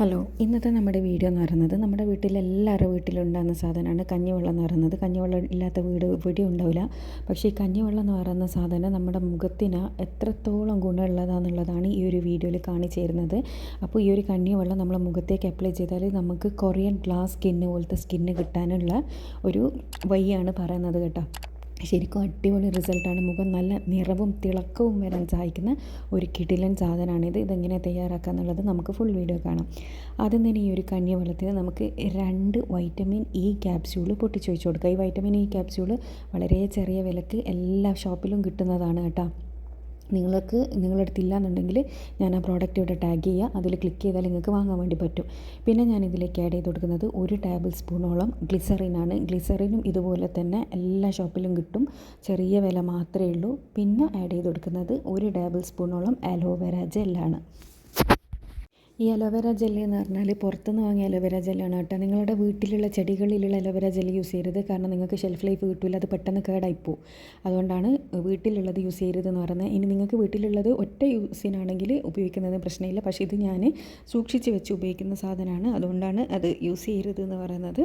Hello, ഇന്നത്തെ നമ്മുടെ video എന്ന് പറയുന്നത് നമ്മുടെ വീട്ടിലെല്ലാവരുടെ വീട്ടിലുണ്ടാകുന്ന സാധനമാണ് കഞ്ഞിവെള്ളം എന്ന് പറയുന്നത്. കഞ്ഞിവെള്ളം ഇല്ലാത്ത വീട് ഇവിടെ ഉണ്ടാവില്ല. പക്ഷേ ഈ കഞ്ഞിവെള്ളം എന്ന് പറയുന്ന സാധനം നമ്മുടെ മുഖത്തിന് എത്രത്തോളം ഗുണമുള്ളതാണെന്നുള്ളതാണ് ഈ ഒരു വീഡിയോയിൽ കാണിച്ചു തരുന്നത്. അപ്പോൾ ഈ ഒരു കഞ്ഞിവെള്ളം നമ്മളെ മുഖത്തേക്ക് അപ്ലൈ ചെയ്താൽ നമുക്ക് കൊറിയൻ ഗ്ലാസ് സ്കിന്ന് പോലത്തെ സ്കിന്ന് കിട്ടാനുള്ള ഒരു വഴിയാണ് പറയുന്നത് കേട്ടോ. ശരിക്കും അടിപൊളി റിസൾട്ടാണ്. മുഖം നല്ല നിറവും തിളക്കവും വരാൻ സഹായിക്കുന്ന ഒരു കിടിലൻ സാധനമാണിത്. ഇതെങ്ങനെ തയ്യാറാക്കുക എന്നുള്ളത് നമുക്ക് ഫുൾ വീഡിയോ കാണാം. ആദ്യം തന്നെ ഈ ഒരു കഞ്ഞിവെള്ളത്തിൽ നമുക്ക് 2 വൈറ്റമിൻ ഇ ക്യാപ്സ്യൂൾ പൊട്ടിച്ച് വെച്ച് കൊടുക്കുക. ഈ വൈറ്റമിൻ ഇ ക്യാപ്സ്യൂൾ വളരെ ചെറിയ വിലക്ക് എല്ലാ ഷോപ്പിലും കിട്ടുന്നതാണ് കേട്ടോ. നിങ്ങളുടെ അടുത്തില്ല എന്നുണ്ടെങ്കിൽ ഞാൻ ആ പ്രോഡക്റ്റ് ഇവിടെ ടാഗ് ചെയ്യുക, അതിൽ ക്ലിക്ക് ചെയ്താൽ നിങ്ങൾക്ക് വാങ്ങാൻ വേണ്ടി പറ്റും. പിന്നെ ഞാൻ ഇതിലേക്ക് ആഡ് ചെയ്ത് കൊടുക്കുന്നത് 1 ടേബിൾ സ്പൂണോളം ഗ്ലിസറിനാണ്. ഗ്ലിസറിനും ഇതുപോലെ തന്നെ എല്ലാ ഷോപ്പിലും കിട്ടും, ചെറിയ വില മാത്രമേ ഉള്ളൂ. പിന്നെ ആഡ് ചെയ്ത് കൊടുക്കുന്നത് 1 ടേബിൾ സ്പൂണോളം അലോവേര ജെല്ലാണ്. ഈ അലോവേര ജെല്ല് എന്ന് പറഞ്ഞാൽ പുറത്തുനിന്ന് വാങ്ങിയ അലോവേര ജെല്ലാണ് കേട്ടോ. നിങ്ങളുടെ വീട്ടിലുള്ള ചെടികളിലുള്ള അലോവേര ജെല്ല് യൂസ് ചെയ്യരുത്, കാരണം നിങ്ങൾക്ക് ഷെൽഫ് ലൈഫ് കിട്ടില്ല, അത് പെട്ടെന്ന് കേടായിപ്പോവും. അതുകൊണ്ടാണ് വീട്ടിലുള്ളത് യൂസ് ചെയ്യരുതെന്ന് പറയുന്നത്. ഇനി നിങ്ങൾക്ക് വീട്ടിലുള്ളത് ഒറ്റ യൂസിനാണെങ്കിൽ ഉപയോഗിക്കുന്നതിന് പ്രശ്നമില്ല, പക്ഷേ ഇത് ഞാൻ സൂക്ഷിച്ച് വെച്ച് ഉപയോഗിക്കുന്ന സാധനമാണ്, അതുകൊണ്ടാണ് അത് യൂസ് ചെയ്യരുത് എന്ന് പറയുന്നത്.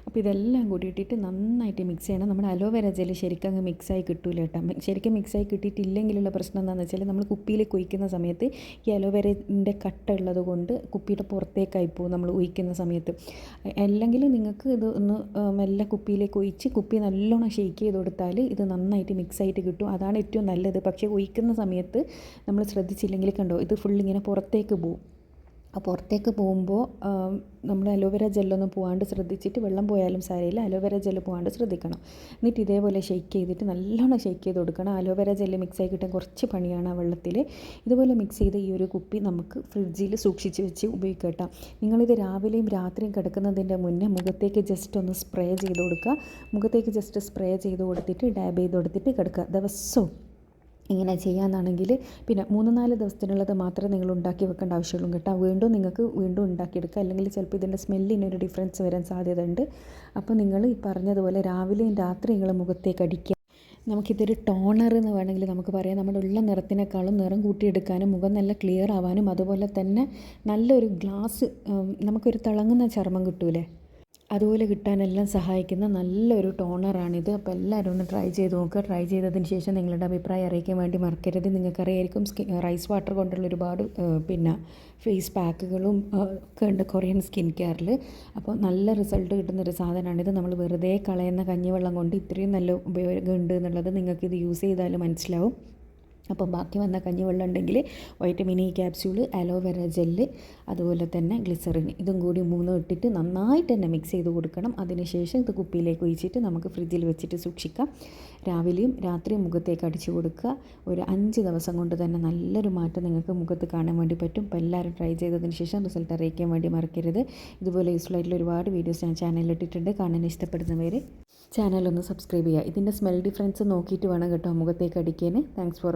അപ്പോൾ ഇതെല്ലാം കൂടി ഇട്ടിട്ട് നന്നായിട്ട് മിക്സ് ചെയ്യണം. നമ്മുടെ അലോവേര ജെല്ല് ശരിക്കും അങ്ങ് മിക്സായി കിട്ടില്ല കേട്ടോ. ശരിക്കും മിക്സായി കിട്ടിയിട്ടില്ലെങ്കിലുള്ള പ്രശ്നം എന്താണെന്ന് വെച്ചാൽ നമ്മൾ കുപ്പിയിലേക്ക് ഒഴിക്കുന്ന സമയത്ത് ഈ അലോവേരൻ്റെ കട്ട ഉള്ളത് കൊണ്ട് കുപ്പിയുടെ പുറത്തേക്കായി പോകും നമ്മൾ ഒഴിക്കുന്ന സമയത്ത്. അല്ലെങ്കിൽ നിങ്ങൾക്ക് ഇത് ഒന്ന് മെല്ലെ കുപ്പിയിലേക്ക് ഒഴിച്ച് കുപ്പി നല്ലോണം ഷെയ്ക്ക് ചെയ്ത് കൊടുത്താൽ ഇത് നന്നായിട്ട് മിക്സായിട്ട് കിട്ടും. അതാണ് ഏറ്റവും നല്ലത്. പക്ഷേ ഒഴിക്കുന്ന സമയത്ത് നമ്മൾ ശ്രദ്ധിച്ചില്ലെങ്കിൽ കണ്ടോ, ഇത് ഫുൾ ഇങ്ങനെ പുറത്തേക്ക് പോകും. ആ പുറത്തേക്ക് പോകുമ്പോൾ നമ്മൾ അലോവേര ജെല്ലൊന്നും പോകാണ്ട് ശ്രദ്ധിച്ചിട്ട്, വെള്ളം പോയാലും സാരമില്ല, അലോവേര ജെല്ല് പോകാണ്ട് ശ്രദ്ധിക്കണം. എന്നിട്ട് ഇതേപോലെ ഷെയ്ക്ക് ചെയ്തിട്ട് നല്ലോണം ഷെയ്ക്ക് ചെയ്ത് കൊടുക്കണം. അലോവേര ജെല്ല് മിക്സായി കിട്ടാൻ കുറച്ച് പണിയാണ് ആ വെള്ളത്തിൽ. ഇതുപോലെ മിക്സ് ചെയ്ത് ഈ ഒരു കുപ്പി നമുക്ക് ഫ്രിഡ്ജിൽ സൂക്ഷിച്ച് വെച്ച് ഉപയോഗിക്കാം കേട്ടോ. നിങ്ങളിത് രാവിലെയും രാത്രിയും കിടക്കുന്നതിൻ്റെ മുന്നേ മുഖത്തേക്ക് ജസ്റ്റ് ഒന്ന് സ്പ്രേ ചെയ്ത് കൊടുക്കുക. മുഖത്തേക്ക് ജസ്റ്റ് സ്പ്രേ ചെയ്ത് കൊടുത്തിട്ട് ഡാബ് ചെയ്ത് കൊടുത്തിട്ട് കിടക്കുക. ദിവസവും ഇങ്ങനെ ചെയ്യാമെന്നാണെങ്കിൽ പിന്നെ 3-4 ദിവസത്തിനുള്ളത് മാത്രമേ നിങ്ങൾ ഉണ്ടാക്കി വെക്കേണ്ട ആവശ്യമുള്ളൂ കേട്ടോ. നിങ്ങൾക്ക് വീണ്ടും ഉണ്ടാക്കിയെടുക്കുക, അല്ലെങ്കിൽ ചിലപ്പോൾ ഇതിൻ്റെ സ്മെല്ലിനൊരു ഡിഫറൻസ് വരാൻ സാധ്യതയുണ്ട്. അപ്പോൾ നിങ്ങൾ ഈ പറഞ്ഞതുപോലെ രാവിലെയും രാത്രി നിങ്ങൾ മുഖത്തേക്ക് അടിക്കുക. നമുക്കിതൊരു ടോണർ എന്ന് വേണമെങ്കിൽ നമുക്ക് പറയാം. നമ്മുടെ ഉള്ള നിറത്തിനേക്കാളും നിറം കൂട്ടിയെടുക്കാനും മുഖം നല്ല ക്ലിയർ ആവാനും അതുപോലെ തന്നെ നല്ലൊരു ഗ്ലാസ് നമുക്കൊരു തിളങ്ങുന്ന ചർമ്മം കിട്ടൂലേ, അതുപോലെ കിട്ടാനെല്ലാം സഹായിക്കുന്ന നല്ലൊരു ടോണറാണിത്. അപ്പോൾ എല്ലാവരും ഒന്ന് ട്രൈ ചെയ്ത് നോക്കുക. ട്രൈ ചെയ്തതിന് ശേഷം നിങ്ങളുടെ അഭിപ്രായം അറിയിക്കാൻ വേണ്ടി മറക്കരുത്. നിങ്ങൾക്കറിയായിരിക്കും റൈസ് വാട്ടർ കൊണ്ടുള്ള ഒരുപാട് പിന്നെ ഫേസ് പാക്കുകളും ഒക്കെ ഉണ്ട് കൊറിയൻ സ്കിൻ കെയറിൽ. അപ്പോൾ നല്ല റിസൾട്ട് കിട്ടുന്നൊരു സാധനമാണിത്. നമ്മൾ വെറുതെ കളയുന്ന കഞ്ഞിവെള്ളം കൊണ്ട് ഇത്രയും നല്ല ഉപയോഗം ഉണ്ട് എന്നുള്ളത് നിങ്ങൾക്കിത് യൂസ് ചെയ്താൽ മനസ്സിലാവും. അപ്പോൾ ബാക്കി വന്ന കഞ്ഞിവെള്ളം ഉണ്ടെങ്കിൽ vitamin E capsule, aloe vera gel, അതുപോലെ തന്നെ ഗ്ലിസറിൻ, ഇതും കൂടി 3 ഇട്ടിട്ട് നന്നായിട്ട് തന്നെ മിക്സ് ചെയ്ത് കൊടുക്കണം. അതിനുശേഷം ഇത് കുപ്പിയിലേക്ക് ഒഴിച്ചിട്ട് നമുക്ക് ഫ്രിഡ്ജിൽ വെച്ചിട്ട് സൂക്ഷിക്കാം. രാവിലെയും രാത്രിയും മുഖത്തേക്ക് അടിച്ചു കൊടുക്കുക. ഒരു 5 ദിവസം കൊണ്ട് തന്നെ നല്ലൊരു മാറ്റം നിങ്ങൾക്ക് മുഖത്ത് കാണാൻ വേണ്ടി പറ്റും. അപ്പോൾ എല്ലാവരും ട്രൈ ചെയ്തതിന് ശേഷം റിസൾട്ട് അറിയിക്കാൻ വേണ്ടി മറക്കരുത്. ഇതുപോലെ യൂസ്ഫുൾ ആയിട്ടുള്ള ഒരുപാട് വീഡിയോസ് ഞാൻ ചാനലിൽ ഇട്ടിട്ടുണ്ട്. കാണാൻ ഇഷ്ടപ്പെടുന്നവർ ചാനലൊന്ന് സബ്സ്ക്രൈബ് ചെയ്യുക. ഇതിൻ്റെ സ്മെൽ ഡിഫറൻസ് നോക്കിയിട്ട് വേണം കേട്ടോ മുഖത്തേക്ക് അടിക്കാൻ. Thanks for